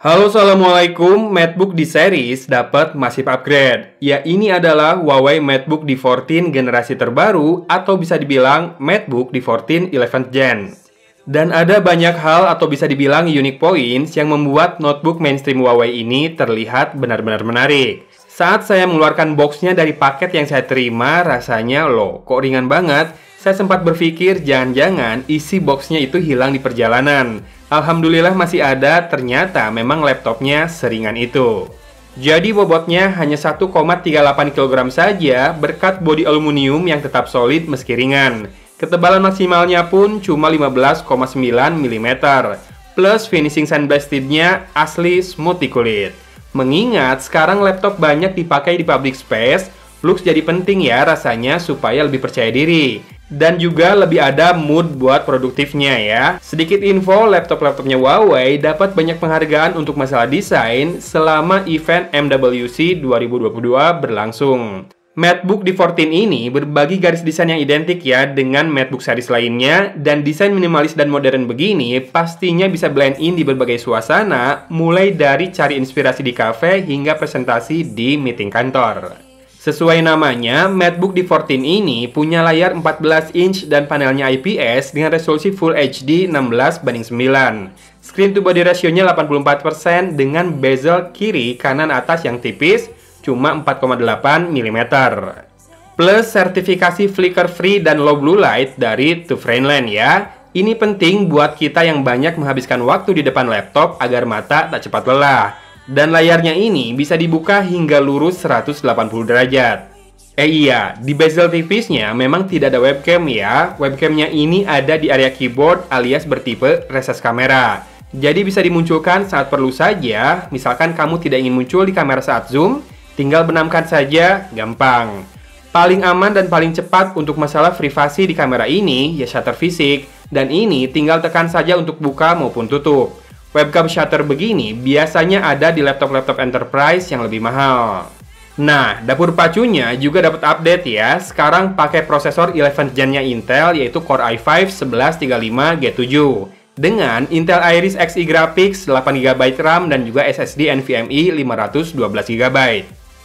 Halo, assalamualaikum. MacBook di series dapat massive upgrade. Ya, ini adalah Huawei MateBook D14 generasi terbaru atau bisa dibilang MateBook D14 11th Gen. Dan ada banyak hal atau bisa dibilang unique points yang membuat notebook mainstream Huawei ini terlihat benar-benar menarik. Saat saya mengeluarkan boxnya dari paket yang saya terima, rasanya loh, kok ringan banget. Saya sempat berpikir jangan-jangan isi boxnya itu hilang di perjalanan. Alhamdulillah masih ada, ternyata memang laptopnya seringan itu. Jadi bobotnya hanya 1,38 kg saja berkat bodi aluminium yang tetap solid meski ringan. Ketebalan maksimalnya pun cuma 15,9 mm. Plus finishing sandblast tip-nya asli smooth di kulit. Mengingat sekarang laptop banyak dipakai di public space, looks jadi penting ya rasanya supaya lebih percaya diri. Dan juga lebih ada mood buat produktifnya ya. Sedikit info, laptop-laptopnya Huawei dapat banyak penghargaan untuk masalah desain selama event MWC 2022 berlangsung. MateBook D14 ini berbagi garis desain yang identik ya dengan MateBook series lainnya, dan desain minimalis dan modern begini pastinya bisa blend in di berbagai suasana, mulai dari cari inspirasi di cafe hingga presentasi di meeting kantor. Sesuai namanya, MateBook D14 ini punya layar 14 inch dan panelnya IPS dengan resolusi Full HD 16:9. Screen to body ratio-nya 84% dengan bezel kiri kanan atas yang tipis, cuma 4,8 mm. Plus sertifikasi flicker free dan low blue light dari Friendland ya. Ini penting buat kita yang banyak menghabiskan waktu di depan laptop agar mata tak cepat lelah. Dan layarnya ini bisa dibuka hingga lurus 180 derajat. Iya, di bezel tipisnya memang tidak ada webcam ya. Webcamnya ini ada di area keyboard alias bertipe recess kamera. Jadi bisa dimunculkan saat perlu saja. Misalkan kamu tidak ingin muncul di kamera saat zoom, tinggal benamkan saja, gampang. Paling aman dan paling cepat untuk masalah privasi di kamera ini ya shutter fisik. Dan ini tinggal tekan saja untuk buka maupun tutup. Webcam shutter begini biasanya ada di laptop-laptop enterprise yang lebih mahal. Nah, dapur pacunya juga dapat update ya. Sekarang pakai prosesor 11th Gen-nya Intel yaitu Core i5 1135G7 dengan Intel Iris Xe Graphics 8GB RAM dan juga SSD NVMe 512GB.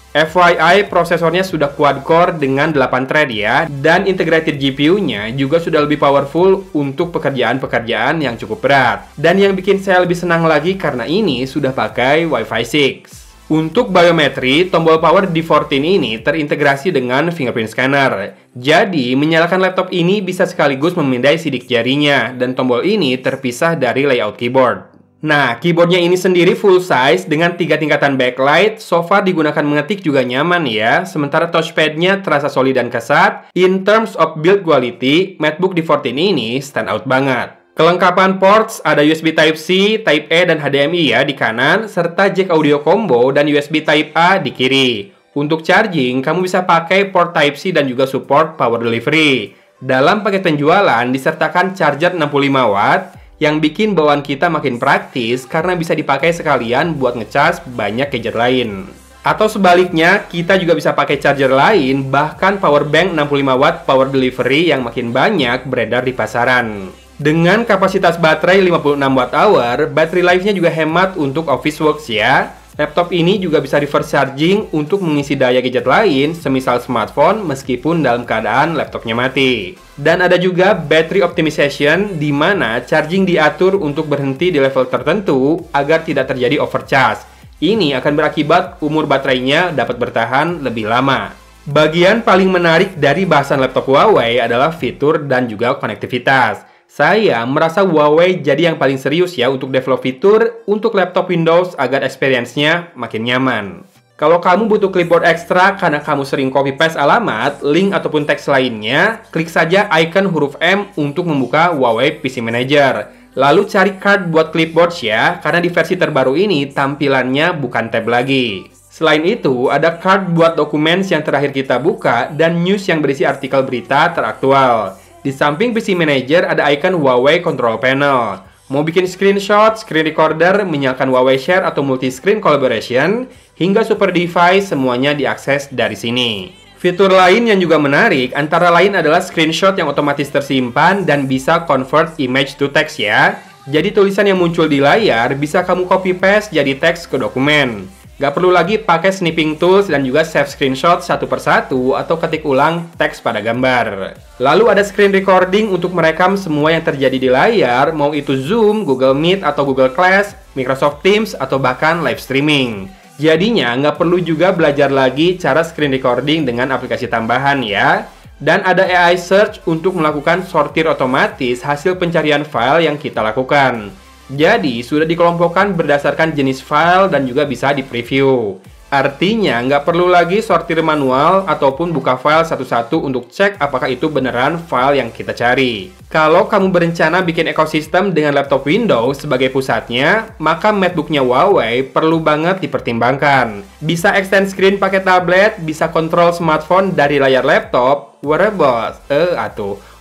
FYI, prosesornya sudah quad-core dengan 8 thread ya, dan integrated GPU-nya juga sudah lebih powerful untuk pekerjaan-pekerjaan yang cukup berat. Dan yang bikin saya lebih senang lagi karena ini sudah pakai Wi-Fi 6. Untuk biometri, tombol power D14 ini terintegrasi dengan fingerprint scanner. Jadi, menyalakan laptop ini bisa sekaligus memindai sidik jarinya, dan tombol ini terpisah dari layout keyboard. Nah, keyboardnya ini sendiri full size dengan 3 tingkatan backlight, so far digunakan mengetik juga nyaman ya, sementara touchpadnya terasa solid dan kesat. In terms of build quality, MateBook D14 ini stand out banget. Kelengkapan ports ada USB Type-C, Type-A, dan HDMI ya di kanan, serta jack audio combo dan USB Type-A di kiri. Untuk charging, kamu bisa pakai port Type-C dan juga support power delivery. Dalam paket penjualan disertakan charger 65 watt, yang bikin bawaan kita makin praktis karena bisa dipakai sekalian buat ngecas banyak gadget lain. Atau sebaliknya, kita juga bisa pakai charger lain, bahkan power bank 65 watt power delivery yang makin banyak beredar di pasaran. Dengan kapasitas baterai 56 Wh, battery life-nya juga hemat untuk office works ya. Laptop ini juga bisa reverse charging untuk mengisi daya gadget lain, semisal smartphone meskipun dalam keadaan laptopnya mati. Dan ada juga battery optimization, di mana charging diatur untuk berhenti di level tertentu agar tidak terjadi overcharge. Ini akan berakibat umur baterainya dapat bertahan lebih lama. Bagian paling menarik dari bahasan laptop Huawei adalah fitur dan juga konektivitas. Saya merasa Huawei jadi yang paling serius ya untuk develop fitur untuk laptop Windows agar experience-nya makin nyaman. Kalau kamu butuh clipboard ekstra karena kamu sering copy-paste alamat, link ataupun teks lainnya, klik saja icon huruf M untuk membuka Huawei PC Manager. Lalu cari card buat clipboards ya, karena di versi terbaru ini tampilannya bukan tab lagi. Selain itu, ada card buat dokumen yang terakhir kita buka dan news yang berisi artikel berita teraktual. Di samping PC Manager ada icon Huawei Control Panel. Mau bikin screenshot, screen recorder, menyalakan Huawei Share atau multi-screen collaboration, hingga super device semuanya diakses dari sini. Fitur lain yang juga menarik antara lain adalah screenshot yang otomatis tersimpan dan bisa convert image to text ya. Jadi tulisan yang muncul di layar bisa kamu copy paste jadi teks ke dokumen. Gak perlu lagi pakai snipping tools dan juga save screenshot satu persatu atau ketik ulang teks pada gambar. Lalu ada screen recording untuk merekam semua yang terjadi di layar, mau itu Zoom, Google Meet atau Google Class, Microsoft Teams, atau bahkan live streaming. Jadinya nggak perlu juga belajar lagi cara screen recording dengan aplikasi tambahan ya. Dan ada AI search untuk melakukan sortir otomatis hasil pencarian file yang kita lakukan. Jadi, sudah dikelompokkan berdasarkan jenis file dan juga bisa di-preview. Artinya, nggak perlu lagi sortir manual ataupun buka file satu-satu untuk cek apakah itu beneran file yang kita cari. Kalau kamu berencana bikin ekosistem dengan laptop Windows sebagai pusatnya, maka MacBook-nya Huawei perlu banget dipertimbangkan. Bisa extend screen pakai tablet, bisa kontrol smartphone dari layar laptop, wearables,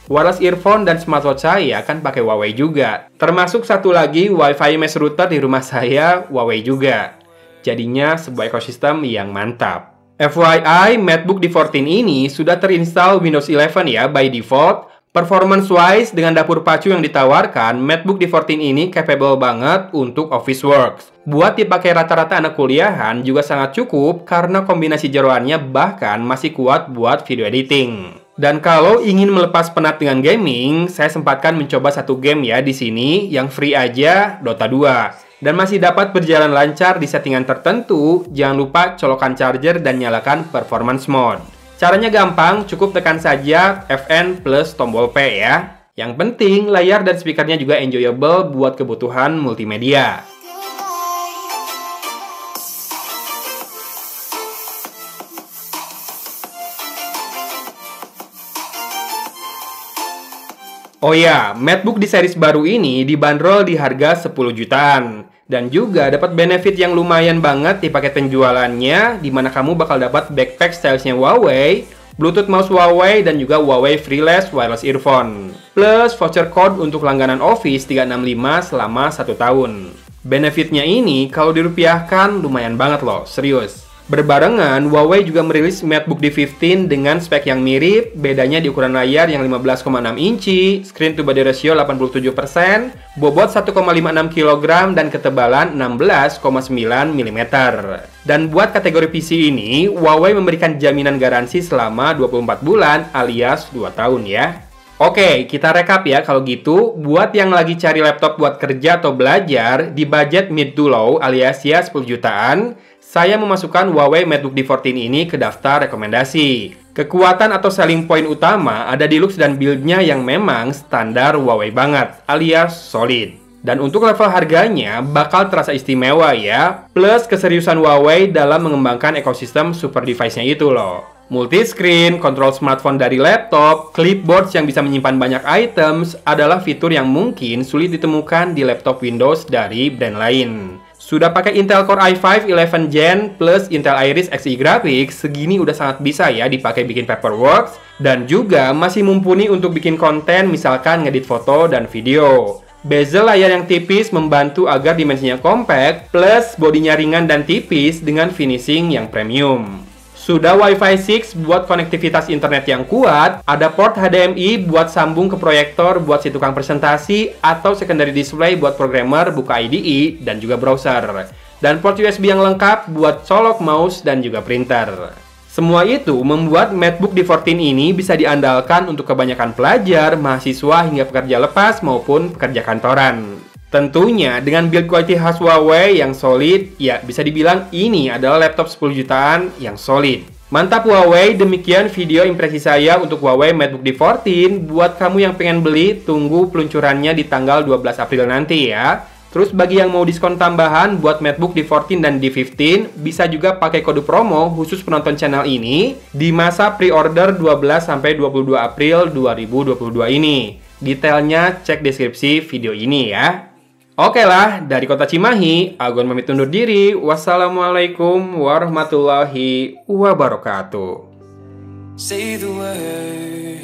wireless earphone dan smartwatch saya kan pakai Huawei juga. Termasuk satu lagi Wi-Fi mesh router di rumah saya Huawei juga. Jadinya sebuah ekosistem yang mantap. FYI, MacBook D14 ini sudah terinstall Windows 11 ya by default. Performance-wise, dengan dapur pacu yang ditawarkan, MacBook D14 ini capable banget untuk Office Works. Buat dipakai rata-rata anak kuliahan juga sangat cukup karena kombinasi jeroannya bahkan masih kuat buat video editing. Dan kalau ingin melepas penat dengan gaming, saya sempatkan mencoba satu game ya di sini yang free aja, Dota 2. Dan masih dapat berjalan lancar di settingan tertentu. Jangan lupa colokan charger dan nyalakan performance mode. Caranya gampang, cukup tekan saja Fn plus tombol P ya. Yang penting, layar dan speakernya juga enjoyable buat kebutuhan multimedia. Oh ya, MacBook di series baru ini dibanderol di harga 10 jutaan. Dan juga dapat benefit yang lumayan banget di paket penjualannya, di mana kamu bakal dapat backpack stylesnya Huawei, Bluetooth mouse Huawei, dan juga Huawei Freeless Wireless Earphone. Plus voucher code untuk langganan Office 365 selama 1 tahun. Benefitnya ini kalau dirupiahkan lumayan banget loh, serius. Berbarengan, Huawei juga merilis MacBook D15 dengan spek yang mirip, bedanya di ukuran layar yang 15,6 inci, screen to body ratio 87%, bobot 1,56 kg, dan ketebalan 16,9 mm. Dan buat kategori PC ini, Huawei memberikan jaminan garansi selama 24 bulan alias 2 tahun ya. Oke, kita rekap ya kalau gitu. Buat yang lagi cari laptop buat kerja atau belajar di budget mid to low alias ya 10 jutaan, saya memasukkan Huawei MacBook D14 ini ke daftar rekomendasi. Kekuatan atau selling point utama ada di looks dan build-nya yang memang standar Huawei banget, alias solid. Dan untuk level harganya bakal terasa istimewa ya, plus keseriusan Huawei dalam mengembangkan ekosistem super device-nya itu loh. Multi-screen, kontrol smartphone dari laptop, clipboards yang bisa menyimpan banyak items adalah fitur yang mungkin sulit ditemukan di laptop Windows dari brand lain. Sudah pakai Intel Core i5 11 Gen plus Intel Iris Xe Graphics, segini udah sangat bisa ya dipakai bikin paperwork, dan juga masih mumpuni untuk bikin konten misalkan ngedit foto dan video. Bezel layar yang tipis membantu agar dimensinya compact, plus bodinya ringan dan tipis dengan finishing yang premium. Sudah Wi-Fi 6 buat konektivitas internet yang kuat, ada port HDMI buat sambung ke proyektor buat si tukang presentasi, atau secondary display buat programmer buka IDE dan juga browser. Dan port USB yang lengkap buat colok mouse dan juga printer. Semua itu membuat MacBook D14 ini bisa diandalkan untuk kebanyakan pelajar, mahasiswa, hingga pekerja lepas maupun pekerja kantoran. Tentunya dengan build quality khas Huawei yang solid, ya bisa dibilang ini adalah laptop 10 jutaan yang solid. Mantap Huawei, demikian video impresi saya untuk Huawei MacBook D14. Buat kamu yang pengen beli, tunggu peluncurannya di tanggal 12 April nanti ya. Terus bagi yang mau diskon tambahan buat MacBook D14 dan D15, bisa juga pakai kode promo khusus penonton channel ini di masa pre-order 12-22 April 2022 ini. Detailnya cek deskripsi video ini ya. Oke lah, dari kota Cimahi, Agon pamit undur diri. Wassalamualaikum warahmatullahi wabarakatuh. Say the word.